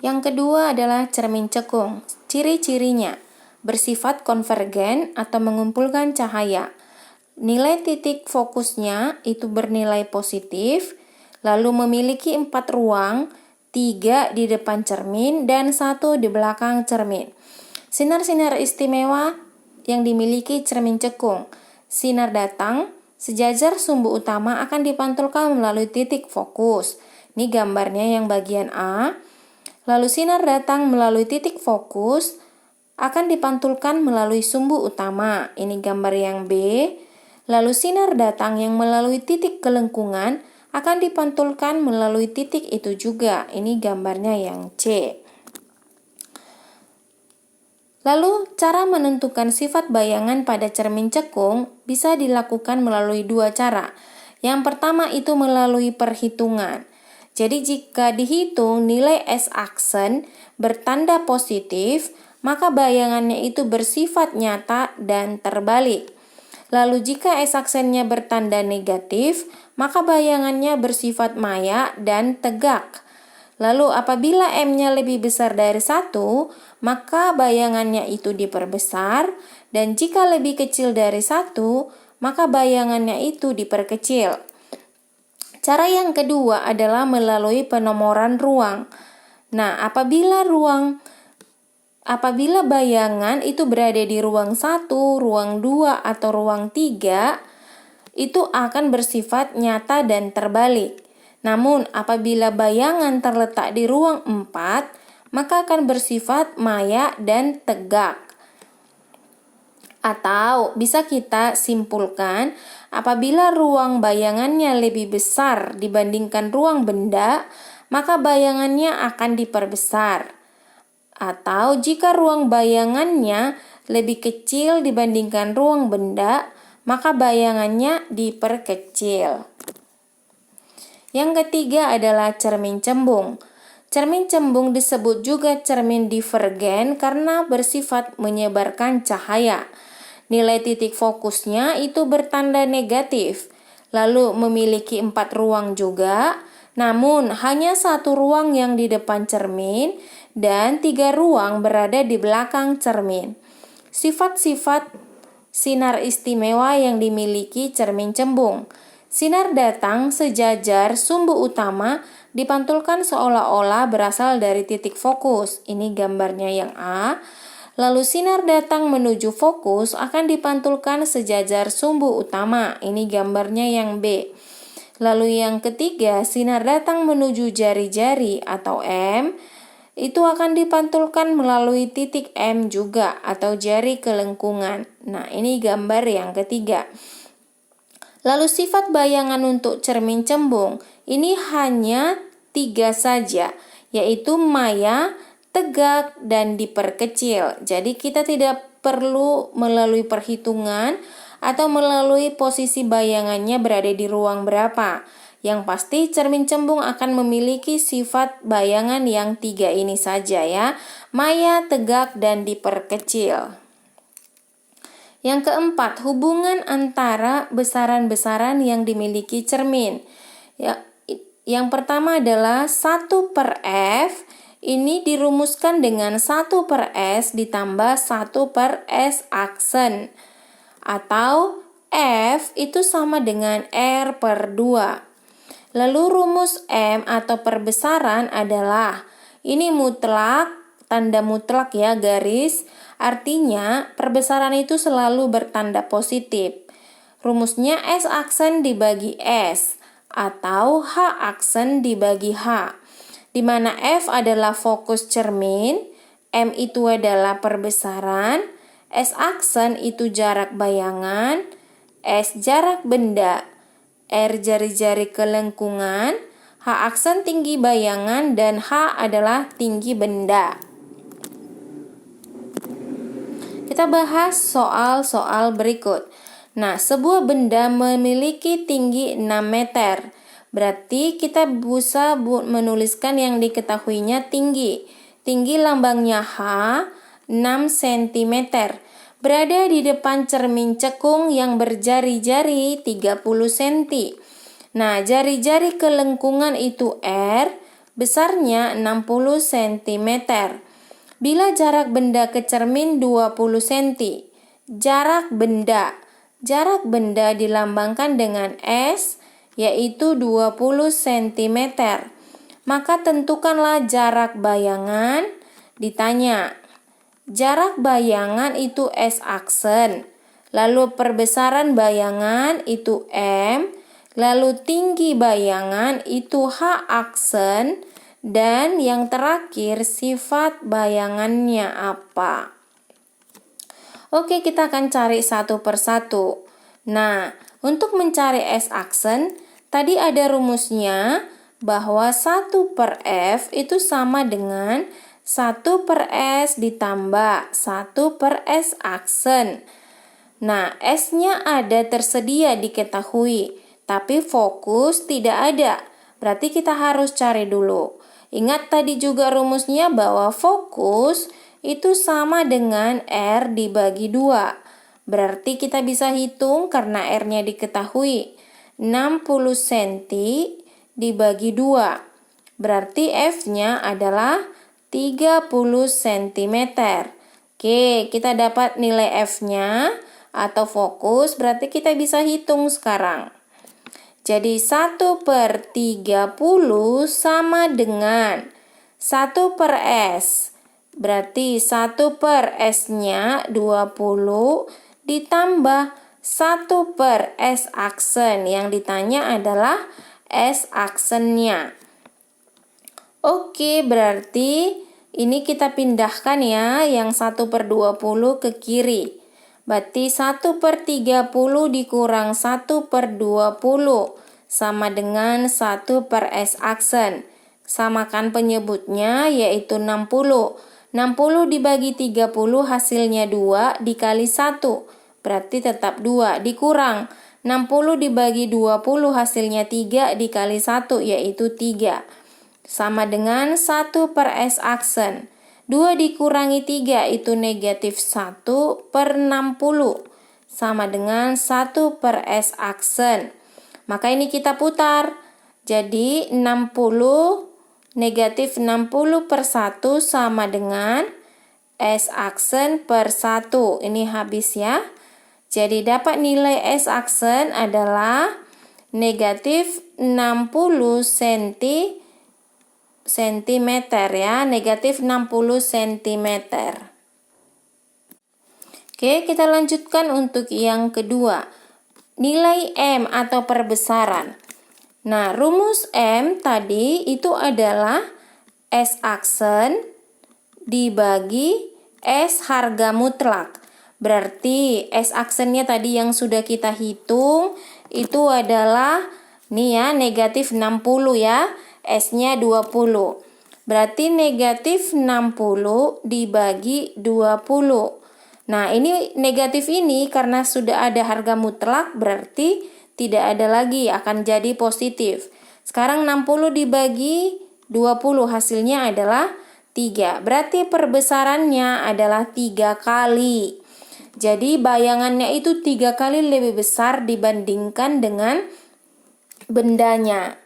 Yang kedua adalah cermin cekung. Ciri-cirinya bersifat konvergen atau mengumpulkan cahaya. Nilai titik fokusnya itu bernilai positif, lalu memiliki 4 ruang, 3 di depan cermin dan 1 di belakang cermin. Sinar-sinar istimewa yang dimiliki cermin cekung. Sinar datang sejajar sumbu utama akan dipantulkan melalui titik fokus. Ini gambarnya yang bagian A. Lalu sinar datang melalui titik fokus akan dipantulkan melalui sumbu utama. Ini gambar yang B. Lalu sinar datang yang melalui titik kelengkungan akan dipantulkan melalui titik itu juga. Ini gambarnya yang C. Lalu, cara menentukan sifat bayangan pada cermin cekung bisa dilakukan melalui 2 cara. Yang pertama itu melalui perhitungan. Jadi jika dihitung nilai S-aksen bertanda positif, maka bayangannya itu bersifat nyata dan terbalik. Lalu jika S-aksennya bertanda negatif, maka bayangannya bersifat maya dan tegak. Lalu apabila M-nya lebih besar dari 1, maka bayangannya itu diperbesar, dan jika lebih kecil dari 1, maka bayangannya itu diperkecil. Cara yang kedua adalah melalui penomoran ruang. Nah, apabila bayangan itu berada di ruang 1, ruang 2, atau ruang 3, itu akan bersifat nyata dan terbalik. Namun, apabila bayangan terletak di ruang 4, maka akan bersifat maya dan tegak. Atau bisa kita simpulkan, apabila ruang bayangannya lebih besar dibandingkan ruang benda, maka bayangannya akan diperbesar. Atau jika ruang bayangannya lebih kecil dibandingkan ruang benda, maka bayangannya diperkecil. Yang ketiga adalah cermin cembung. Cermin cembung disebut juga cermin divergen karena bersifat menyebarkan cahaya. Nilai titik fokusnya itu bertanda negatif, lalu memiliki 4 ruang juga, namun hanya 1 ruang yang di depan cermin dan 3 ruang berada di belakang cermin. Sifat-sifat sinar istimewa yang dimiliki cermin cembung. Sinar datang sejajar sumbu utama dipantulkan seolah-olah berasal dari titik fokus. Ini gambarnya yang A. Lalu sinar datang menuju fokus akan dipantulkan sejajar sumbu utama. Ini gambarnya yang B. Lalu yang ketiga, sinar datang menuju jari-jari atau M. Itu akan dipantulkan melalui titik M juga atau jari kelengkungan. Nah, ini gambar yang ketiga. Lalu sifat bayangan untuk cermin cembung ini hanya 3 saja, yaitu maya, tegak, dan diperkecil. Jadi kita tidak perlu melalui perhitungan atau melalui posisi bayangannya berada di ruang berapa. Yang pasti cermin cembung akan memiliki sifat bayangan yang 3 ini saja ya, maya, tegak, dan diperkecil. Yang keempat, hubungan antara besaran-besaran yang dimiliki cermin. Yang pertama adalah 1/F, ini dirumuskan dengan 1/S ditambah 1/S aksen. Atau F itu sama dengan R/2. Lalu rumus M atau perbesaran adalah, ini mutlak, tanda mutlak ya garis, artinya perbesaran itu selalu bertanda positif. Rumusnya S aksen dibagi S atau H aksen dibagi H, di mana F adalah fokus cermin, M itu adalah perbesaran, S aksen itu jarak bayangan, S jarak benda, R jari-jari kelengkungan, H aksen tinggi bayangan, dan H adalah tinggi benda. Kita bahas soal-soal berikut. Nah, sebuah benda memiliki tinggi 6 meter. Berarti kita bisa menuliskan yang diketahuinya tinggi. Tinggi lambangnya H, 6 cm. Berada di depan cermin cekung yang berjari-jari 30 cm. Nah, jari-jari kelengkungan itu R, besarnya 60 cm. Bila jarak benda ke cermin 20 cm, jarak benda dilambangkan dengan S, yaitu 20 cm. Maka tentukanlah jarak bayangan. Ditanya, jarak bayangan itu S aksen, lalu perbesaran bayangan itu M, lalu tinggi bayangan itu H aksen, dan yang terakhir sifat bayangannya apa. Oke, kita akan cari satu persatu. Nah, untuk mencari S aksen, tadi ada rumusnya bahwa 1 per F itu sama dengan 1 per S ditambah 1 per S aksen. Nah, S-nya ada tersedia diketahui, tapi fokus tidak ada. Berarti kita harus cari dulu. Ingat tadi juga rumusnya bahwa fokus itu sama dengan R dibagi 2. Berarti kita bisa hitung karena R-nya diketahui. 60 cm dibagi 2. Berarti F-nya adalah 30 cm. Oke, kita dapat nilai F-nya atau fokus, berarti kita bisa hitung sekarang. Jadi 1 per 30 sama dengan 1 per S. Berarti 1 per S-nya 20 ditambah 1 per S aksen. Yang ditanya adalah S aksennya. Oke, berarti ini kita pindahkan ya yang 1 per 20 ke kiri. Berarti 1 per 30 dikurang 1 per 20 sama dengan 1 per S aksen. Samakan penyebutnya yaitu 60. 60 dibagi 30 hasilnya 2 dikali 1. Berarti tetap 2 dikurang. 60 dibagi 20 hasilnya 3 dikali 1 yaitu 3. Sama dengan 1 per S aksen. 2 dikurangi 3 itu negatif 1 per 60. Sama dengan 1 per S aksen. Maka ini kita putar. Jadi 60 negatif 60 per 1 sama dengan S aksen per 1. Ini habis ya. Jadi dapat nilai S aksen adalah negatif 60 centimeter ya, negatif 60 cm. Oke, kita lanjutkan untuk yang kedua. Nilai M atau perbesaran. Nah, rumus M tadi itu adalah S aksen dibagi S harga mutlak. Berarti S aksennya tadi yang sudah kita hitung itu adalah nih ya, negatif 60 ya. S-nya 20. Berarti negatif 60 dibagi 20. Nah, ini negatif ini karena sudah ada harga mutlak berarti tidak ada lagi, akan jadi positif. Sekarang 60 dibagi 20 hasilnya adalah 3. Berarti perbesarannya adalah 3 kali. Jadi bayangannya itu 3 kali lebih besar dibandingkan dengan bendanya.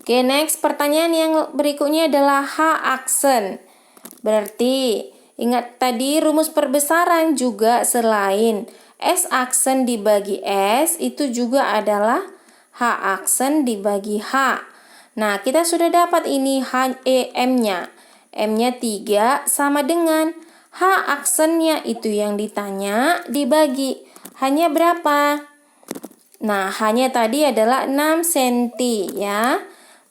Oke, next pertanyaan yang berikutnya adalah H aksen. Berarti ingat tadi rumus perbesaran juga selain S aksen dibagi S itu juga adalah H aksen dibagi H. Nah, kita sudah dapat ini M-nya. M-nya 3 sama dengan H aksennya itu yang ditanya dibagi. Hanya berapa? Nah, hanya tadi adalah 6 cm ya.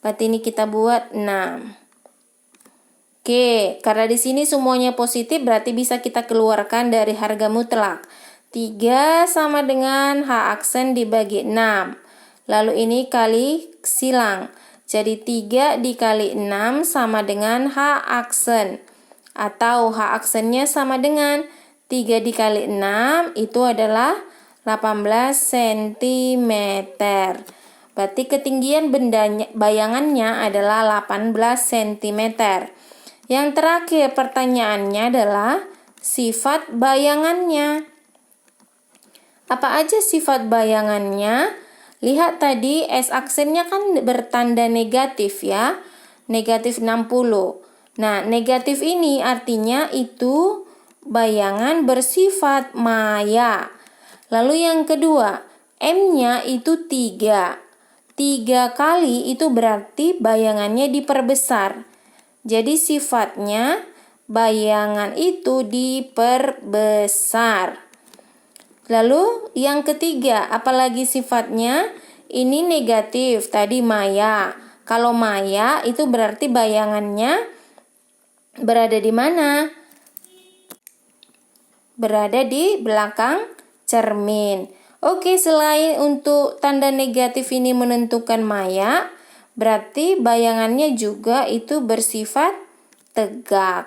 Berarti ini kita buat 6. Oke, karena di sini semuanya positif berarti bisa kita keluarkan dari harga mutlak. 3 sama dengan H aksen dibagi 6. Lalu ini kali silang. Jadi 3 dikali 6 sama dengan H aksen. Atau H aksennya sama dengan 3 dikali 6 itu adalah 18 cm. Berarti ketinggian bayangannya adalah 18 cm. Yang terakhir pertanyaannya adalah sifat bayangannya. Apa aja sifat bayangannya? Lihat tadi S aksennya kan bertanda negatif ya. negatif 60. Nah, negatif ini artinya itu bayangan bersifat maya. Lalu yang kedua, M-nya itu 3. 3 kali itu berarti bayangannya diperbesar. Jadi sifatnya bayangan itu diperbesar. Lalu yang ketiga, apalagi sifatnya? Ini negatif, tadi maya. Kalau maya itu berarti bayangannya berada di mana? Berada di belakang cermin. Oke, selain untuk tanda negatif ini menentukan maya, berarti bayangannya juga itu bersifat tegak.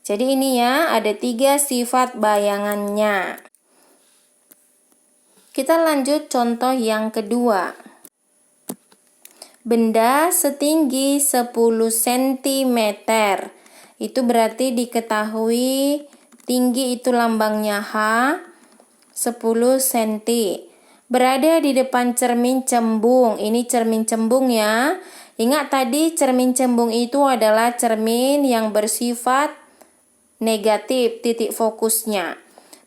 Jadi ini ya, ada 3 sifat bayangannya. Kita lanjut contoh yang kedua. Benda setinggi 10 cm. Itu berarti diketahui tinggi itu lambangnya H, 10 cm. Berada di depan cermin cembung. Ini cermin cembung ya. Ingat tadi cermin cembung itu adalah cermin yang bersifat negatif titik fokusnya.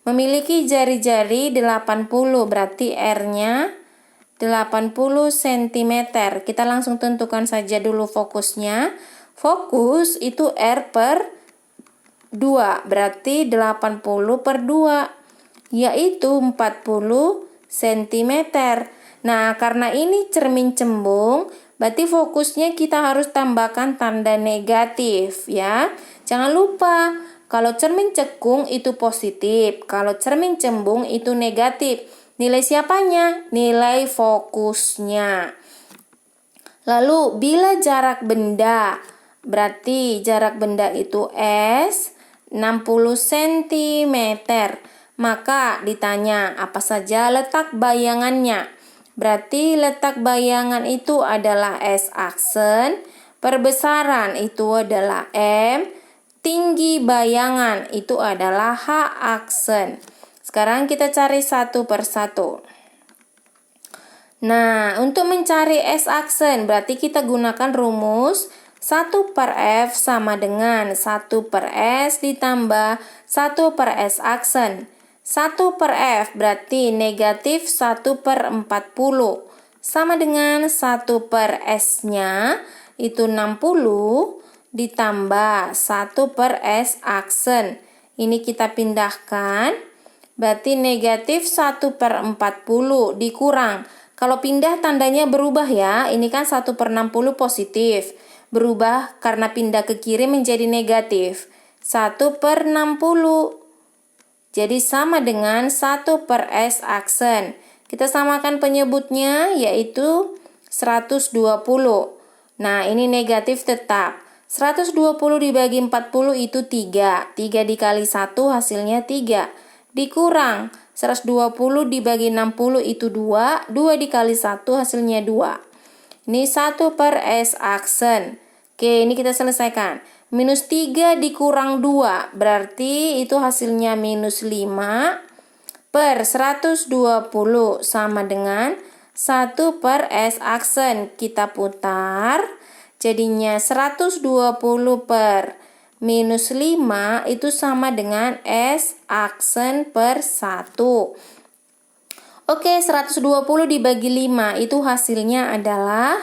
Memiliki jari-jari 80, berarti R-nya 80 cm. Kita langsung tentukan saja dulu fokusnya. Fokus itu R per 2, berarti 80 per 2, yaitu 40 cm. Nah, karena ini cermin cembung, berarti fokusnya kita harus tambahkan tanda negatif ya. Jangan lupa, kalau cermin cekung itu positif, kalau cermin cembung itu negatif. Nilai siapanya? Nilai fokusnya. Lalu, bila jarak benda, berarti jarak benda itu S, 60 cm. Maka ditanya apa saja letak bayangannya. Berarti letak bayangan itu adalah S aksen, perbesaran itu adalah M, tinggi bayangan itu adalah H aksen. Sekarang kita cari satu per satu. Nah, untuk mencari S aksen berarti kita gunakan rumus 1 per F sama dengan 1 per S ditambah 1 per S aksen. 1 per F berarti negatif 1 per 40 sama dengan 1 per S-nya itu 60 ditambah 1 per S aksen. Ini kita pindahkan, berarti negatif 1 per 40 dikurang. Kalau pindah tandanya berubah ya, ini kan 1 per 60 positif. Berubah karena pindah ke kiri menjadi negatif. 1 per 60. Jadi sama dengan 1 per S aksen. Kita samakan penyebutnya yaitu 120. Nah, ini negatif tetap. 120 dibagi 40 itu 3. 3 dikali 1 hasilnya 3. Dikurang 120 dibagi 60 itu 2. 2 dikali 1 hasilnya 2. Ini 1 per S aksen. Oke, ini kita selesaikan. Minus 3 dikurang 2. Berarti itu hasilnya minus 5 per 120 sama dengan 1 per S aksen. Kita putar. Jadinya 120 per minus 5 itu sama dengan S aksen per 1. Oke, 120 dibagi 5 itu hasilnya adalah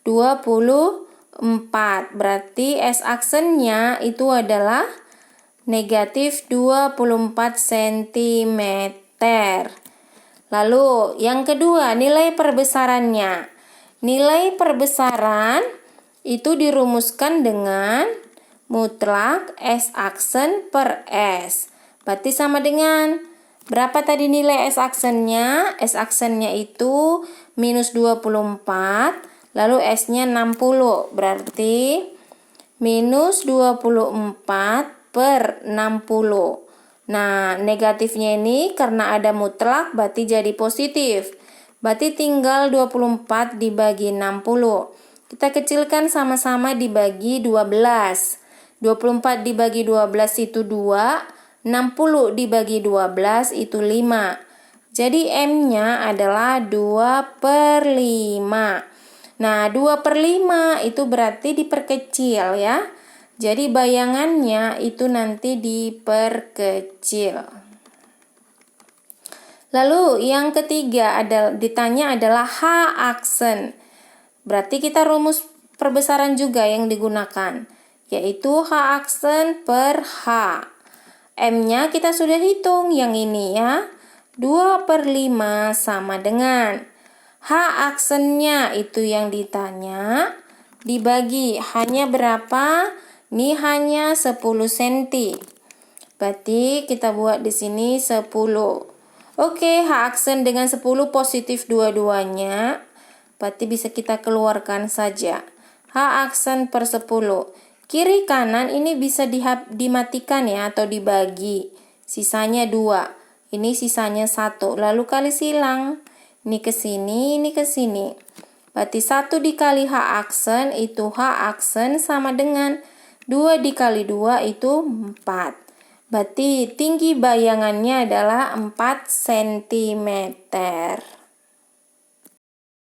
24. Berarti S aksennya itu adalah negatif 24 cm. Lalu yang kedua, nilai perbesarannya. Nilai perbesaran itu dirumuskan dengan mutlak S aksen per S. Berarti sama dengan berapa tadi nilai S aksennya? S aksennya itu minus 24, lalu S-nya 60. Berarti minus 24 per 60. Nah, negatifnya ini karena ada mutlak berarti jadi positif. Berarti tinggal 24 dibagi 60. Kita kecilkan sama-sama dibagi 12. 24 dibagi 12 itu 2. 60 dibagi 12 itu 5. Jadi M-nya adalah 2 per 5. Nah, 2/5 itu berarti diperkecil ya. Jadi bayangannya itu nanti diperkecil. Lalu yang ketiga ditanya adalah H aksen. Berarti kita rumus perbesaran juga yang digunakan, yaitu H aksen per H. M-nya kita sudah hitung yang ini ya. 2/5 sama dengan H aksennya itu yang ditanya dibagi hanya berapa? Ini hanya 10 cm. Berarti kita buat di sini 10. Oke, H aksen dengan 10 positif dua-duanya. Berarti bisa kita keluarkan saja. H aksen per 10. Kiri kanan ini bisa dimatikan ya atau dibagi. Sisanya 2. Ini sisanya 1. Lalu kali silang. Ini ke sini, ini ke sini. Berarti 1 dikali H aksen itu H aksen sama dengan 2 dikali 2 itu 4. Berarti tinggi bayangannya adalah 4 cm.